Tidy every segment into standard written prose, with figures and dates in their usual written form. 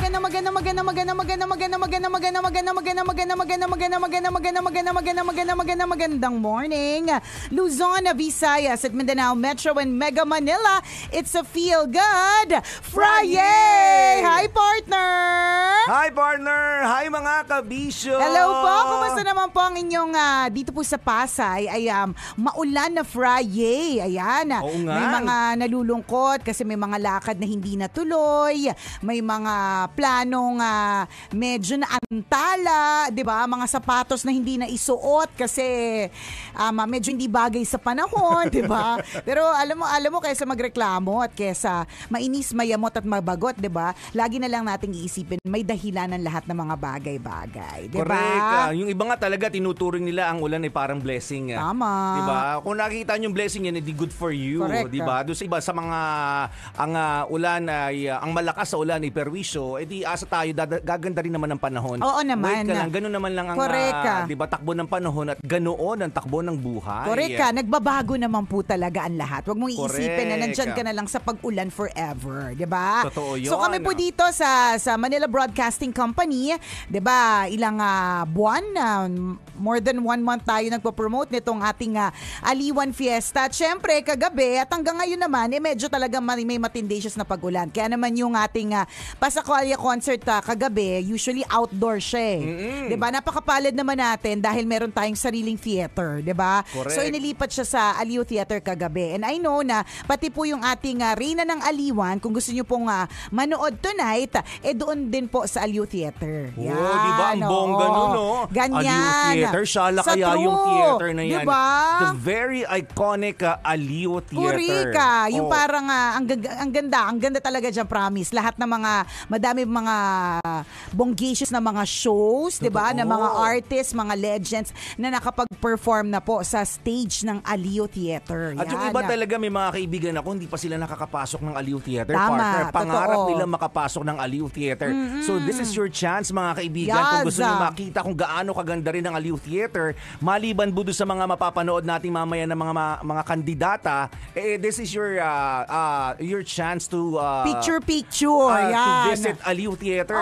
magandang morning. Luzon, Visayas at Mindanao Metro and Mega Manila. It's a Feel Good Friday! Hi, partner! Hi, partner! Hi, mga kabisyo! Hello po! Kumusta naman po ang inyong dito po sa Pasay ay maulan na Friday. Ayan. Oo nga. May mga nalulungkot kasi may mga lakad na hindi natuloy. May mga planong medyo na antala, 'di ba? Mga sapatos na hindi na isuot kasi medyo hindi bagay sa panahon, 'di ba? Pero alam mo kaysa magreklamo at kaysa mainis, mayamot at mabagot, 'di ba? Lagi na lang nating iisipin may dahilan ng lahat ng mga bagay-bagay, 'di ba? Correct. Yung iba nga talaga tinuturing nila ang ulan ay parang blessing. Tama. 'Di ba? Kung nakikita niyo yung blessing yan, edi good for you, 'di ba? Doon sa iba sa mga ang ulan ay ang malakas sa ulan ay perwisyo, edi asa tayo gaganda rin naman ang panahon. Oo naman. Wait ka lang, ganoon naman lang ang 'di ba takbo ng panahon at ganoon ang takbo ng buhay. Correct ka, nagbabago naman po talaga ang lahat. Huwag mong iisipin na nandyan ka na lang sa pag-ulan forever, 'di ba? Totoo yun. So kami po dito sa Manila Broadcasting Company, 'di ba? Ilang buwan, more than 1 month tayo nagpo-promote nitong ating Aliwan Fiesta. At syempre, kagabi at hanggang ngayon naman, medyo talaga may matindi na pag-ulan. Kaya naman yung ating Pascualia concert kagabi, usually outdoor siya. 'Di ba? Napakapalad naman natin dahil meron tayong sariling theater, 'di ba? So inilipat siya sa Aliw Theater kagabi. And I know na pati po yung ating Reyna ng Aliwan, kung gusto niyo pong manood tonight, doon din po sa Aliw Theater. Yan, di ba? Ang bongga nun, no? Ganyan. Aliw Theater, shala kaya yung theater na yan. Diba? The very iconic Aliw Theater. Kurika. Yung parang, ang ganda talaga dyan, promise. Lahat ng madami mga bongacious na mga shows, di ba? Na mga artists, mga legends na nakapag-perform na po sa stage ng Aliw Theater. At yung iba talaga, may mga kaibigan ako, hindi pa sila nakakapasok ng Aliw Theater. Tama, partner, pangarap totoo. nila makapasok ng Aliw Theater. So this is your chance, mga kaibigan. Kung gusto niyo makita kung gaano kaganda rin ang Aliw Theater, maliban budo sa mga mapapanood natin mamaya ng mga kandidata, this is your chance to picture. To visit Aliw Theater.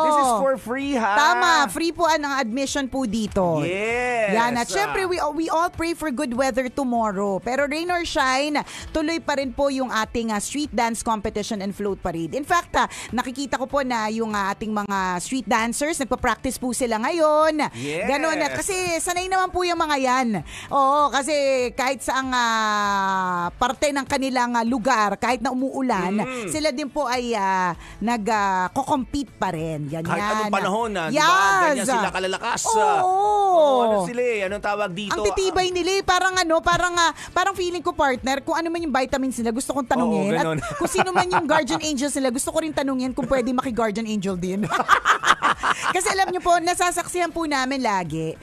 This is for free, ha? Tama, free po ang admission po dito. Yes. Yan, at syempre we all pray for good weather tomorrow. Pero rain or shine, tuloy pa rin po yung ating street dance competition and float parade. In fact, nakikita ko po na yung ating mga street dancers, nagpa-practice po sila ngayon. Yes. Ganon. Kasi sanay naman po yung mga yan. Oo, kasi kahit saang parte ng kanilang lugar, kahit na umuulan, sila din po ay nag-compete pa rin. Ganyan. Kahit anong panahon na, yes. diba? Ganyan sila kalalakas. Ano sila anong tawag dito? Ang titibay nila parang feeling ko, partner, kung ano man yung vitamins nila, gusto kong tanungin. At kung sino man yung guardian angels nila, gusto ko rin tanungin kung pwede maki-guardian angel din. Kasi alam nyo po, nasasaksihan po namin lagi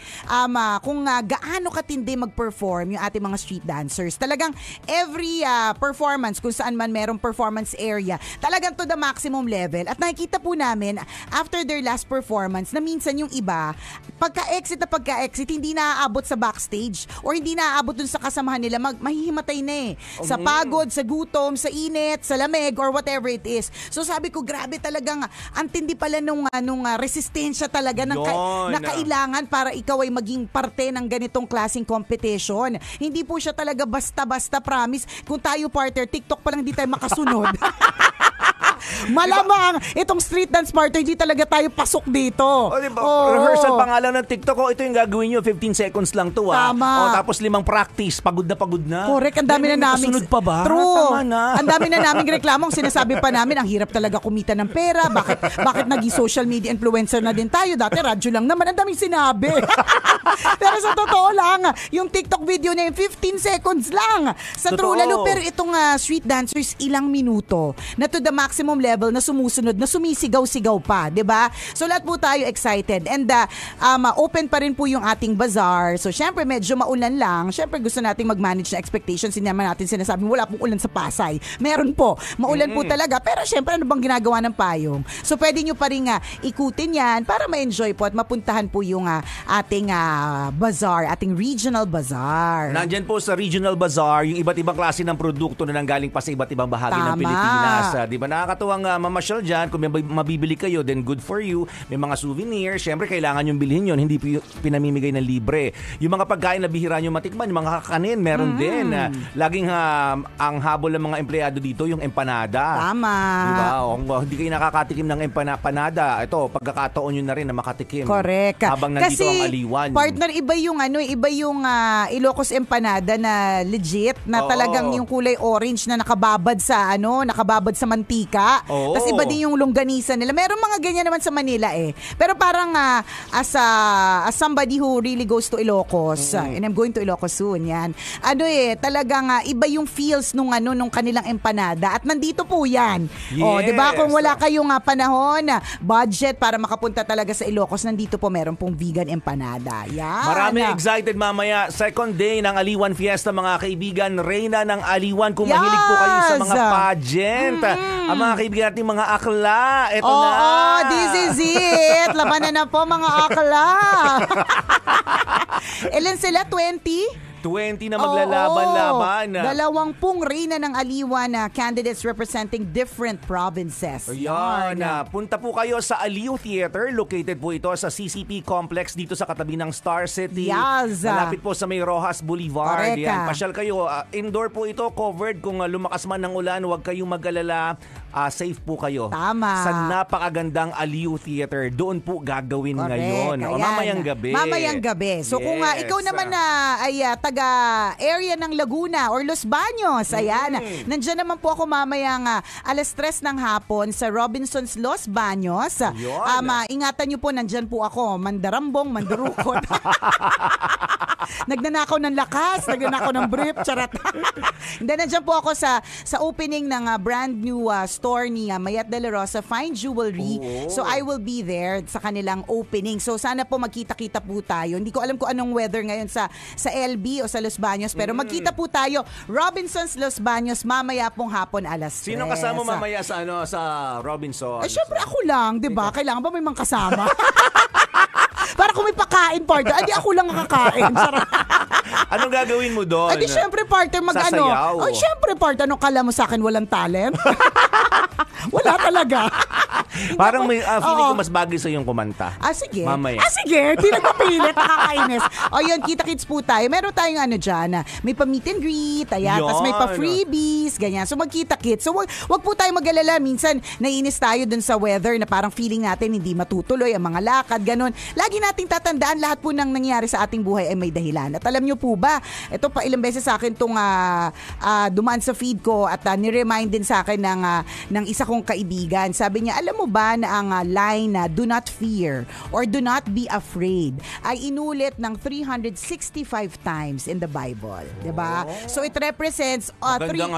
kung gaano katindi mag-perform yung ating mga street dancers. Talagang every performance, kung saan man merong performance area, talagang to the maximum level. At nakikita po namin, after their last performance, na minsan yung iba, pagka-exit, hindi naaabot sa backstage or hindi naaabot dun sa kasamahan nila, mahihimatay na sa pagod, sa gutom, sa init, sa lamig, or whatever it is. So sabi ko, grabe talagang ang tindi pala nung resistensya talaga na kailangan para ikaw ay maging parte ng ganitong klaseng competition. Hindi po siya talaga basta-basta, promise. Kung tayo, partner, TikTok pa lang hindi tayo makasunod. Malamang itong street dance partner, hindi talaga tayo pasok dito. Diba? Rehearsal pa nga lang ng TikTok. Ito yung gagawin nyo, 15 seconds lang to. Tama. Tapos 5 practice, pagod na. Correct, ang dami na namin. Sunod pa ba? True. Tama na. Ang dami na naming reklamo. Sinasabi pa namin, ang hirap talaga kumita ng pera. Bakit naging social media influencer na din tayo? Dati radyo lang naman. Ang daming sinabi. Pero sa totoo lang, yung TikTok video na yung 15 seconds lang. Sa totoo. True, lalo pero itong street dancers, ilang minuto na to the maximum level na sumusunod, na sumisigaw-sigaw pa, 'di ba? So lahat po tayo excited. And open pa rin po yung ating bazaar. So syempre medyo maulan lang. Syempre gusto nating mag-manage na expectations. Hindi naman natin sinasabing wala pong ulan sa Pasay. Meron po. Maulan po talaga. Pero syempre ano bang ginagawa ng payong? So pwede nyo pa rin ikutin yan para ma-enjoy po at mapuntahan po yung ating bazaar, ating regional bazaar. Nandyan po sa regional bazaar yung iba't ibang klase ng produkto na nanggaling pa sa iba't ibang bahagi ng Pilipinas. Di ba? Nakakatuwa mang mamasyal dyan, kung may mabibili kayo, then good for you. May mga souvenir. Siyempre, kailangan yung bilhin yun. Hindi pinamimigay ng libre. Yung mga pagkain na bihira nyo matikman, yung mga kakanin, meron din. Laging ang habol ng mga empleyado dito, yung empanada. Tama. Diba? Kung hindi kayo nakakatikim ng empanada, ito, pagkakataon nyo na rin na makatikim. Correct. Habang nandito kasi, ang aliwan. Partner, iba yung Ilocos empanada na legit, na talagang yung kulay orange na nakababad sa mantika. Tapos iba din yung longganisa nila. Meron mga ganyan naman sa Manila eh. Pero parang as somebody who really goes to Ilocos, and I'm going to Ilocos soon, yan. Talagang iba yung feels nung kanilang empanada. At nandito po yan. Yes. 'Di ba? Kung wala kayong panahon, budget para makapunta talaga sa Ilocos, nandito po meron pong vegan empanada. Yan. Marami excited mamaya. Second day ng Aliwan Fiesta, mga kaibigan. Reyna ng Aliwan. Kung mahilig po kayo sa mga pageant, ang mga kaibigan natin mga akla, eto na. This is it. Labanan na po mga akla. Ilan sila? 20 na maglalaban-laban. 20 reyna ng Aliwan na candidates representing different provinces. Ayan. Punta po kayo sa Aliw Theater. Located po ito sa CCP Complex dito sa katabi ng Star City. Yes. Malapit po sa may Rojas Boulevard. Correct. Yan. Pasyal kayo. Indoor po ito. Covered. Kung lumakas man ng ulan, huwag kayong mag-alala. Safe po kayo. Tama. Sa napakagandang Aliw Theater. Doon po gagawin ngayon. Mamayang gabi. So kung ikaw naman ay taga-area ng Laguna or Los Baños, ayan, nandyan naman po ako mamayang 3:00 ng hapon sa Robinsons Los Baños. Ingatan nyo po, nandyan po ako, mandarambong, mandurukot. Nagnanakaw ng lakas, nagnanakaw ng brief, charat. Hindi, nandyan po ako sa opening ng brand new store ni Mayat De La Rosa Fine Jewelry. So I will be there sa kanilang opening. So sana po magkita-kita po tayo. Hindi ko alam kung anong weather ngayon sa LB o sa Los Baños, pero magkita po tayo. Robinsons Los Baños mamaya pong hapon 3:00. Sino kasama mamaya sa Robinsons? Syempre ako lang, 'di ba? Kailangan ba may mga kasama? Para kung may pakain, partner. Adi ako lang kakain. Anong gagawin mo doon? Adi syempre, partner, Sasayaw. Syempre, partner, anong kala mo sa akin walang talent? Wala talaga. Parang may feeling ko mas bagay sa yung kumanta. Sige. Mamaya. Sige. Di nagpapilit. Nakakainis. Yun, kita-kits po tayo. Meron tayong dyan. May pa-meet and greet. Ayan. Tapos may pa-freebies. Ganyan. So, magkita-kits. So, wag po tayo mag-alala. Minsan, naiinis tayo dun sa weather na parang feeling natin hindi matutuloy ang mga lakad. Ganon. Lagi nating tatandaan lahat po ng nangyari sa ating buhay ay may dahilan. At alam nyo po ba, ito pa ilang beses sa akin itong dumaan sa feed ko at niremind din sa akin ng isa kong kaibigan. Sabi niya, alam mo ba na ang line na do not fear or do not be afraid ay inulit ng 365 times in the Bible. Diba? So it represents magandang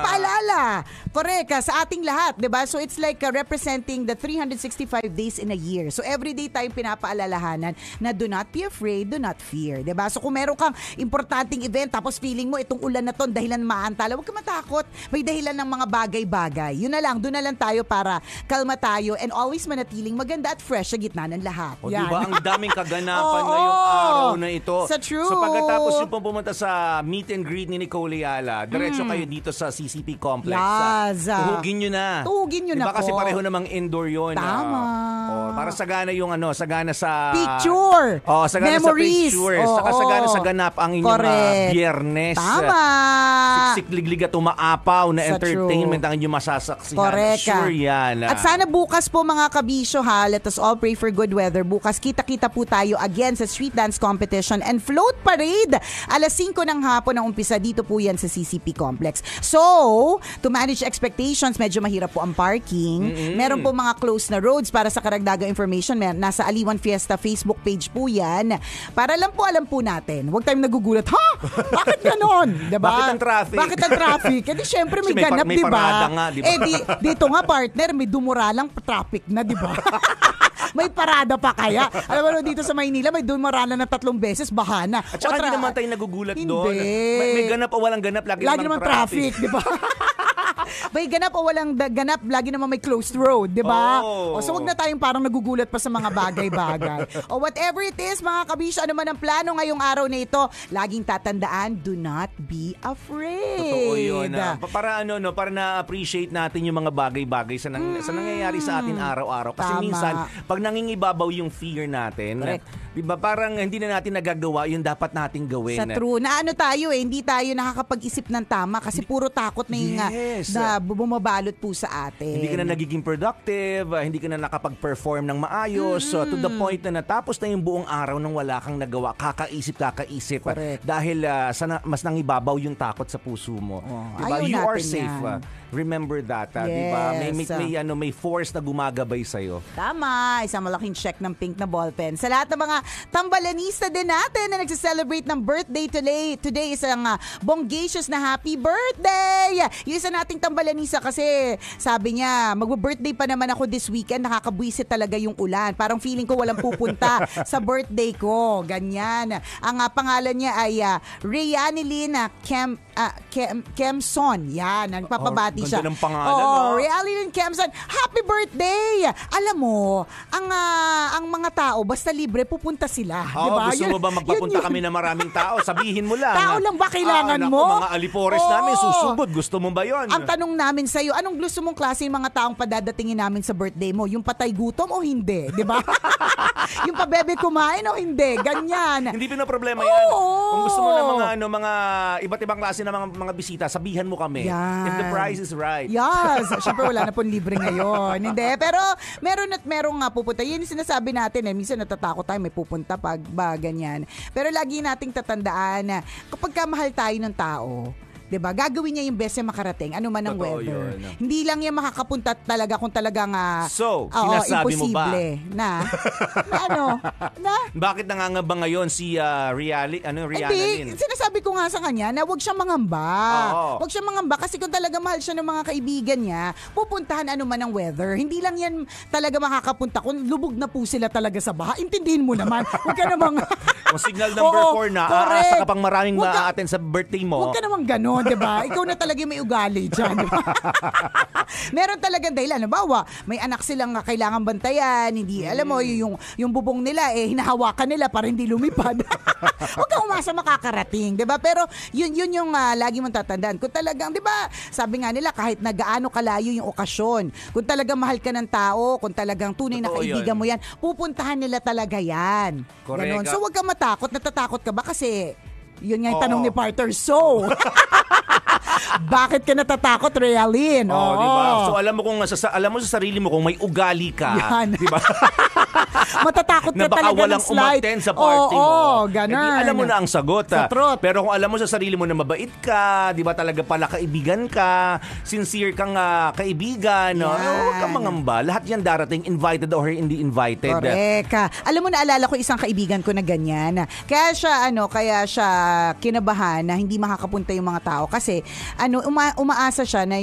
paalala. Correct. Sa ating lahat. Diba? So it's like representing the 365 days in a year. So everyday tayong pinapaalalahanan na do not be afraid, do not fear. Diba? So kung meron kang importanteng event tapos feeling mo itong ulan na to dahilan maantala, huwag ka matakot. May dahilan ng mga bagay-bagay. Yun na lang. Doon na lang tayo para kalma tayo and always manatiling maganda at fresh sa gitna ng lahat. Diba? Ang daming kaganapan ngayong araw na ito. Sa true. So pagkatapos yung pumunta sa meet and greet ni Nicole Ayala, diretso kayo dito sa CCP Complex. Yes. Tuhugin nyo na. Diba kasi pareho namang indoor yun. Tama. Para sagana yung sagana sa picture. Sagana memories. Sa pictures. Saka sagana sa ganap ang inyong Biyernes. Tama. Siksik-liglig at umaapaw na Sa entertainment ang inyong masasaksihan. Correct. Sure yan. At sana bukas po mga kabisyo let us all pray for good weather. Bukas kita-kita po tayo again sa street dance competition and float parade. 5:00 ng hapon ang umpisa dito po yan sa CCP Complex. So, to manage expectations, medyo mahirap po ang parking. Meron po mga closed na roads para sa karagdagang information. Nasa Aliwan Fiesta Facebook page po yan. Para lang po alam po natin. Huwag tayong nagugulat. Bakit ganon? Diba? Bakit ang traffic? Di syempre may may ganap, may diba? parada nga, diba? Dito nga partner, may dumuralang traffic na, diba? May parada pa kaya? Alam mo, dito sa Maynila, may dumaralan na 3 beses, bahana. At saka hindi naman tayo nagugulat doon. Hindi. May ganap o walang ganap, lagi naman traffic, di ba? May ganap o walang ganap, lagi naman may closed road, di ba? So wag na tayong parang nagugulat pa sa mga bagay-bagay. O whatever it is, mga kabisyo, ano man ang plano ngayong araw na ito, laging tatandaan, do not be afraid. Totoo yun. Para para na-appreciate natin yung mga bagay-bagay sa nangyayari sa atin araw-araw. Kasi minsan, pag nangingibabaw yung fear natin, di ba parang hindi na natin nagagawa yung dapat nating gawin. Sa true. Na tayo hindi tayo nakakapag-isip ng tama kasi puro takot na yung na bumabalot po sa atin. Hindi ka na nagiging productive, hindi ka na nakapag-perform ng maayos, to the point na natapos na yung buong araw nang wala kang nagawa, kakaisip. Correct. Dahil mas nangibabaw yung takot sa puso mo. Diba? You are safe. Remember that, yes. Diba? May force na gumagabay sa'yo. Tama. Isang malaking check ng pink na ballpen. Sa lahat ng mga tambalanista din natin na nagse-celebrate ng birthday today. Today is ang bonggacious na happy birthday! Yung isa nating tambalanisa kasi sabi niya, mag-birthday pa naman ako this weekend. Nakakabwisit talaga yung ulan. Parang feeling ko walang pupunta sa birthday ko. Ganyan. Ang pangalan niya ay Rayannilyn Kemson. Yan. Nagpapabati siya. Ganda ng pangalan. Rayannilyn Kemson. Happy birthday! Alam mo, ang mga tao, basta libre, pupunta sila. Diba? Gusto mo ba magpapunta kami na maraming tao? Sabihin mo lang. Tao lang ba kailangan mo? Mga alipores namin, susugod. Gusto mo ba yon? Ang tanong namin sa'yo, anong gusto mong klase yung mga taong padadatingin namin sa birthday mo? Yung patay gutom o hindi? Diba? Yung pabebe kumain o hindi? Ganyan. Hindi pinaproblema yan. Kung gusto mo na mga iba't ibang klase na mga bisita, sabihan mo kami. Yan. If the price is right. Yes. Siyempre wala na pong libre ngayon. Hindi. Pero merong nga pupunta. Yun yung sinasabi natin minsan natatakot tayo may pupunta pag ganyan. Pero lagi nating tatandaan na kapag mahal tayo ng tao, diba? Gagawin niya yung best na makarating, ano man ang weather. Yun. Hindi lang yan makakapunta talaga kung talagang sinasabi mo ba? Na Bakit nangangamba ngayon si Rayannilyn? Hindi, sinasabi ko nga sa kanya na huwag siyang mangamba. Huwag siyang mangamba kasi kung talaga mahal siya ng mga kaibigan niya, pupuntahan ano man ang weather. Hindi lang yan talaga makakapunta kung lubog na po sila talaga sa baha. Intindihin mo naman. Huwag ka namang kung signal number 4 na, aasa ka pang maraming ma-attend sa birthday mo. Huwag ka namang ganon, diba? Ikaw na talaga may ugali dyan. Diba? Meron talagang dahilan. Halimbawa, may anak silang kailangan bantayan, hindi, alam mo, yung bubong nila, hinahawakan nila para hindi lumipad. Huwag kang umasa makakarating, diba? Pero yun yung lagi mong tatandaan. Kung talagang, diba, sabi nga nila, kahit na gaano kalayo yung okasyon, kung talagang mahal ka ng tao, kung talagang tunay na kaibigan mo yan, pupuntahan nila talaga yan. Ganon. So, huwag kang matakot. Natatakot ka ba? Kasi, yun nga yung tanong ni Parter. So, bakit ka natatakot, Rayannilyn? Diba? So, alam mo sa sarili mo kung may ugali ka. Yan. Diba? Matatakot ka talaga walang ng slide. umattend sa party mo. Ganun. Alam mo na ang sagot. Pero kung alam mo sa sarili mo na mabait ka, di ba talaga pala kaibigan ka, sincere kang kaibigan, huwag kang mangamba. Lahat yan darating, invited or hindi invited. Correct. Alam mo, naalala ko isang kaibigan ko na ganyan. Kaya siya kinabahan na hindi makakapunta yung mga tao kasi umaasa siya na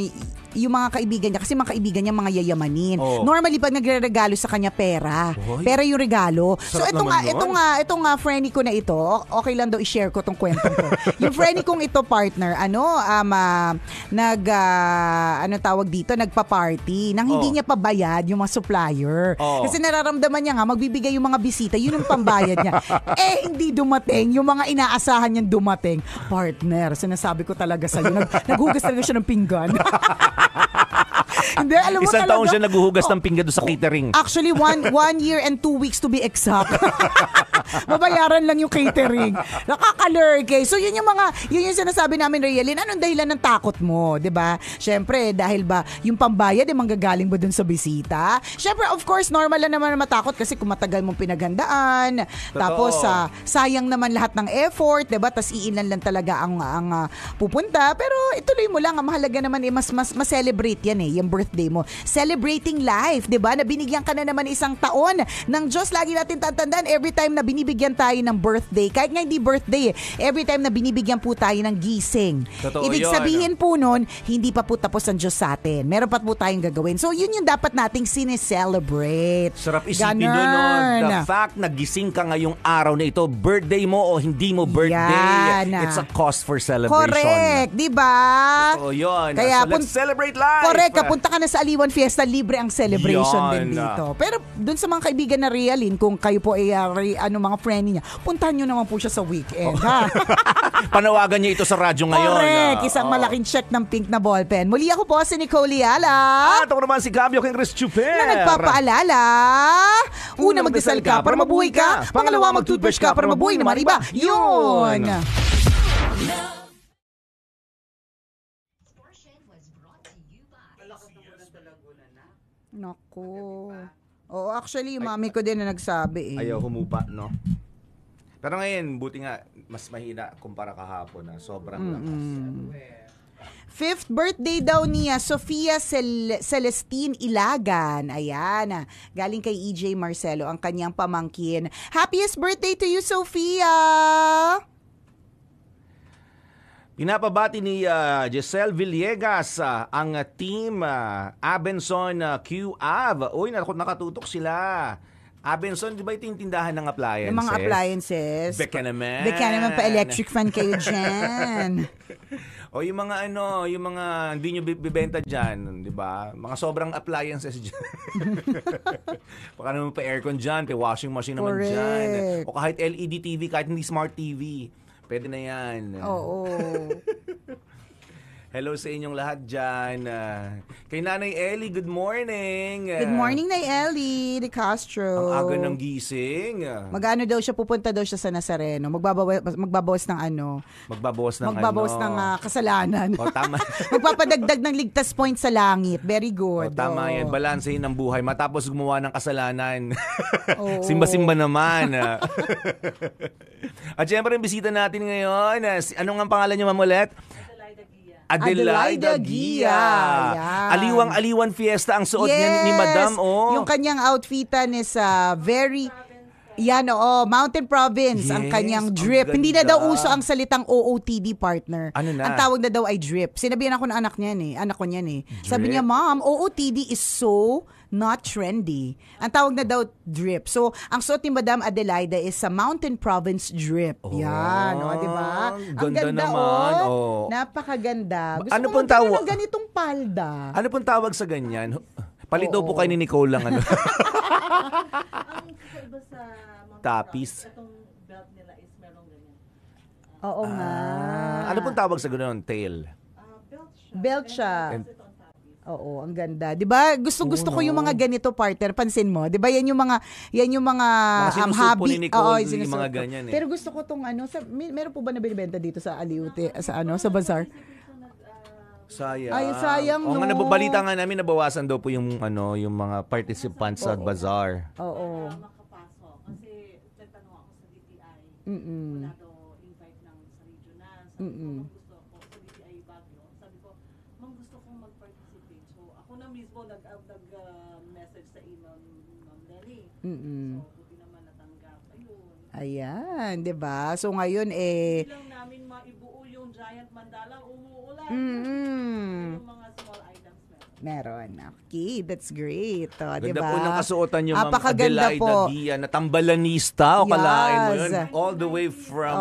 yung mga kaibigan niya, kasi mga kaibigan niya mga yayamanin. Normally pag nagre-regalo sa kanya pera yung regalo. So itong friend ko na ito, okay lang daw i-share ko tong kwento ko. Yung friend kong ito, partner, nagpa-party nang hindi niya pabayad yung mga supplier. Kasi nararamdaman niya nga magbibigay yung mga bisita, yun yung pambayad niya. Hindi dumating yung mga inaasahan niyang dumating. Partner, sinasabi ko talaga sa'yo, naghugas talaga siya ng pinggan. Hindi, alam mo Isang talaga, taon siya naghuhugas ng pinggan doon sa catering. Actually, one year and 2 weeks to be exact. Mabayaran lang yung catering. Nakakalurke. So yun yung sinasabi namin, Rayannilyn, anong dahilan ng takot mo, 'di ba? Syempre, dahil ba yung pambayad manggagaling ba dun sa bisita? Syempre, of course, normal lang naman matakot kasi kung matagal mong pinaghandaan, tapos sayang naman lahat ng effort, 'di ba? Tas iilan lang talaga ang pupunta, pero ituloy mo lang, ang mahalaga naman mas celebrate yan yung birthday mo. Celebrating life, 'di ba? Na binigyan ka na naman isang taon ng Diyos. Lagi natin tatandaan, every time na binibigyan tayo ng birthday, kahit nga hindi birthday, every time na binibigyan po tayo ng gising. Ibig sabihin po nun, hindi pa po tapos ang Diyos sa atin. Meron pa po tayong gagawin. So, yun yung dapat nating sineselebrate. Sarap isipin doon, the fact na gising ka ngayong araw na ito, birthday mo o hindi mo birthday, it's a cause for celebration. Correct, di ba? Totoo yun. Kaya so, let's celebrate life. Correct, punta pumunta ka na sa Aliwan Fiesta, libre ang celebration din dito. Pero dun sa mga kaibigan na realin, kung kayo po ay mga friend niya, puntahan nyo naman po siya sa weekend, ha? Panawagan niya ito sa radyo ngayon. Correct. Isang malaking check ng pink na ballpen. Muli ako po si Nicole Liala. At ako naman si Gabio Kengres Chuper. Na nagpapaalala, una magdasal ka para mabuhay ka. Pangalawa, mag-toothbrush ka para mabuhay naman iba. Yun! Naku. Oo, actually, yung mami ko din na nagsabi eh. Ayaw humupa, no? Pero ngayon, buti nga, mas mahina kumpara kahapon na sobrang lakas. 5th birthday daw niya, Sofia Celestine Ilagan. Ayan, galing kay EJ Marcelo, ang kanyang pamangkin. Happiest birthday to you, Sofia! Pinapabati ni Giselle Villegas ang team Abenson Q-Av. Uy, nakatutok sila. Abenson, di ba ito yung tindahan ng appliances? Yung mga appliances. Beka naman. Beka naman pa, electric fan kayo dyan. O yung mga hindi nyo bibenta dyan, di ba? Mga sobrang appliances dyan. Baka naman pa aircon dyan, pa washing machine naman dyan. O kahit LED TV, kahit hindi smart TV. Pwede na yan. Oo. Hello sa inyong lahat dyan. Kay Nanay Ellie, good morning. Good morning, Nay Ellie de Castro. Ang aga ng gising. Mag-ano daw siya, pupunta daw siya sa Nazareno. Magbabawas ng ano? Magbabawas ng kasalanan. O, tama. Magpapadagdag ng ligtas points sa langit. Very good. O, tama yan. Balansehin ang buhay. Matapos gumawa ng kasalanan. Simba-simba naman. At syempre, yung bisita natin ngayon. Ano nga ang pangalan niyo, Ma'am ulit? Adelaida Gia. Aliwang-aliwan fiesta ang suot niya ni Madam. Oh. Yung kanyang outfitan is very... Yan, Mountain Province, ang kanyang drip. Hindi na daw uso ang salitang OOTD, partner. Ano na? Ang tawag na daw ay drip. Sinabihan ako ng anak ko niyan. Sabi niya, Mom, OOTD is so not trendy. Ang tawag na daw drip. So, ang suot ni Madam Adelaida is sa Mountain Province drip. Yan, di ba? Ang ganda naman. Napakaganda. Gusto ano ko pong tawag ng ganitong palda. Ano pong tawag sa ganyan? Palito po kayo ni Nicole lang ano. Iba sa mga tapis. Itong belt nila is merong ganyan. Oo nga. Ano pong tawag sa gano'n? Tail? Belt siya. Oo, ang ganda. 'Di ba? Gusto ko yung mga ganito, partner. Pansin mo, 'di ba? Yan yung mga hobby. Ni Nicole, yung mga ganyan eh. Pero gusto ko tong meron po ba na binibenta dito sa Aliute, sa bazaar? Sayang. Ay, sayang, no. Nga nababalita nga namin nabawasan daw po yung mga participants sa bazaar. Oo. Makapasok kasi nagtanong ako sa DTI. Wala daw invite ng sa regional. Sabi ko, gusto ko sa DTI Baguio. Sabi ko, gusto kong mag-participate. So, ako na mismo nag-message sa email Ma'am Lenny. So, buti naman natanggap. Ayun. Ayan, 'di ba? So ngayon Hindi lang namin maibuo yung giant mandala, umuulan. Yung mga small items meron. Okay, that's great. Ganda diba? po ng kasuotan niyo, Ma'am Adelaida Gia, na tambalanista. O kalain mo yun. All the way from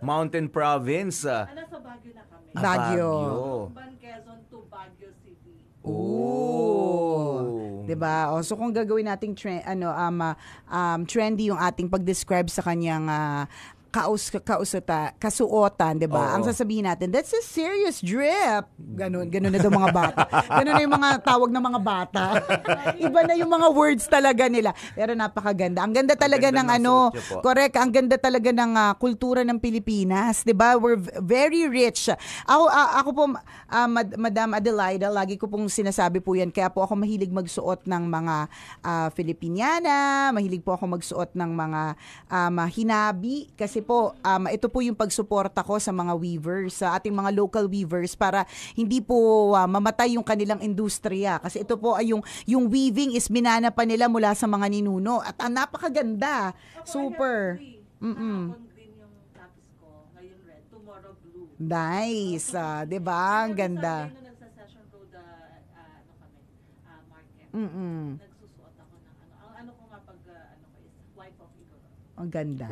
Mountain Province. Nasa Baguio na kami. Baguio. Ban Quezon to Baguio City. Diba? So kung gagawin nating trendy yung ating pag-describe sa kanyang kasuotan, 'di ba? Ang sasabihin natin, that's a serious drip. Ganun na daw mga bata. Ganun na yung mga tawag ng mga bata. Iba na yung mga words talaga nila. Pero napakaganda. Ang ganda talaga ng correct, ang ganda talaga ng kultura ng Pilipinas, 'di ba? We're very rich. Ako po, Madam Adelaida, lagi ko pong sinasabi po 'yan. Kaya po ako mahilig magsuot ng mga Filipiniana, mahilig po ako magsuot ng mga hinabi kasi po, ito po yung pagsuporta ko sa mga weavers, sa ating mga local weavers para hindi po mamatay yung kanilang industriya. Kasi ito po ay yung weaving is minana pa nila mula sa mga ninuno. At napakaganda. Super. Kahapon green yung tapis ko, ngayon red, tomorrow blue. Nice. Diba? Ang ganda. Sabi nung nagsa-session road, market, nagsusuot ako ng ang ko nga pag, is wife of Igor. Ang ganda.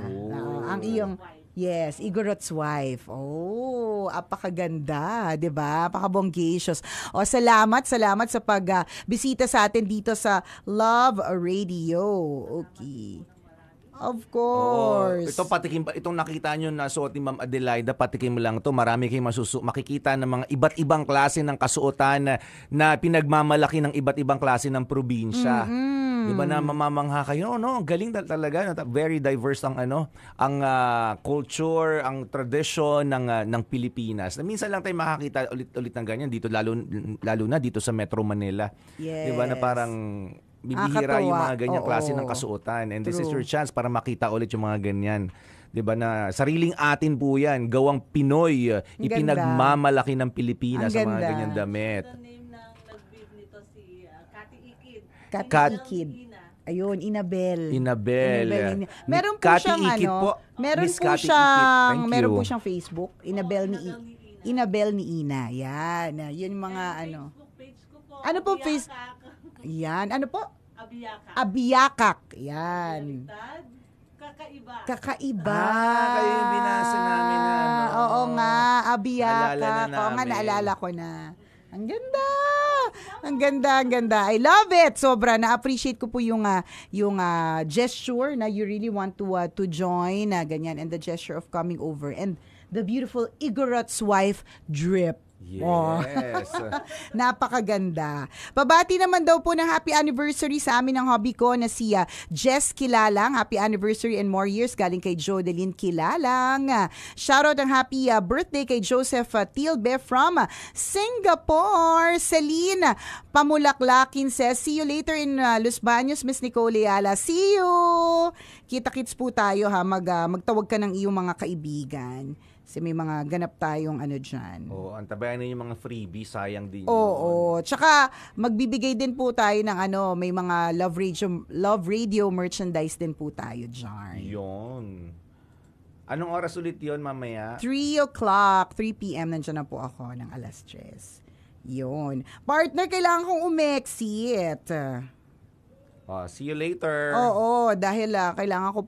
Ang iyong Yes, Igorot's wife. Oh, apakaganda, 'di ba? Apakabonggacious. O salamat sa pagbisita sa atin dito sa Love Radio. Okay. Of course. Ito patikim itong nakita nyo na suot ni Ma'am Adelaida, patikim lang to. Marami kayong makikita ng mga iba't ibang klase ng kasuotan na pinagmamalaki ng iba't ibang klase ng probinsya. Di ba na mamamangha kayo? No, galing talaga. Very diverse ang ang culture, ang tradition ng Pilipinas. Na minsan lang tayo makakita ulit ng ganyan dito lalo na dito sa Metro Manila. Yes. Di ba na parang bibihira yung mga ganyang klase ng kasuotan. And this is your chance para makita ulit yung mga ganyan. 'Di ba na sariling atin po 'yan, gawang Pinoy, ipinagmamalaki ng Pilipinas sa mga ganyang damit. The name ng nag-bid nito si Kati Ikid. Kati Ikid. Ayun, Inabel. Meron po Kati siyang Ikid po. meron Miss po Kati siyang Ikid. Thank you. meron po siyang Facebook, Inabel ni Ina. Yan, yun yung mga Facebook page ko po. Ano po face? Abiyakak. Yan, ano po? Abiyakak. Abiyakak. Yan. Baliktad. Kakaiba. Kakaiba. Kayo yung binasa namin na Oo nga, Abiyakak. Naalala na Oo nga, namin. naalala ko na. Ang ganda. Ang ganda. I love it. Sobra na-appreciate ko po yung gesture na you really want to join ganyan, and the gesture of coming over, and the beautiful Igorot's wife drip. Yes. Napakaganda. Pabati naman daw po ng happy anniversary sa amin ng hobby ko na si Jess Kilalang. Happy anniversary and more years galing kay Jodeline Kilalang. Shoutout ang happy birthday kay Joseph Tilbe from Singapore. Celine Pamulaklakin says, see you later in Los Baños, Miss Nicole Ayala. See you! Kita-kits po tayo ha. Magtawag ka ng iyong mga kaibigan. Kasi may mga ganap tayong dyan. Antabayan ninyo yung mga freebie, sayang din yun. Oo. Tsaka, magbibigay din po tayo ng may mga love radio merchandise din po tayo dyan. Yun. Anong oras ulit yun mamaya? 3 o'clock, 3 p.m. nandiyan na po ako ng alas 3. Yun. Partner, kailangan kong umexit. See you later. Oo, dahil kailangan ko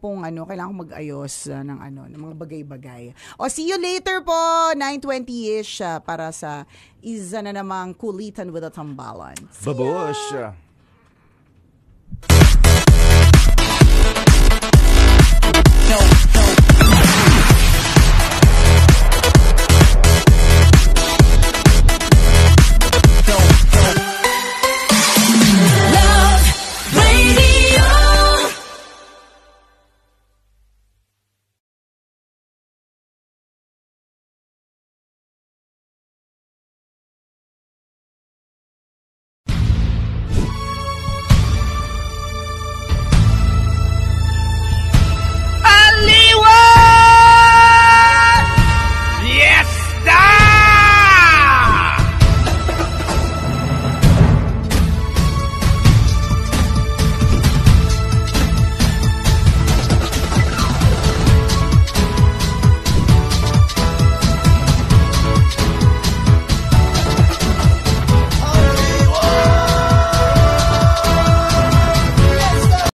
mag-ayos ng mga bagay-bagay. See you later po, 9:20-ish para sa isa na namang kulitan with a tambalan. Babush. No.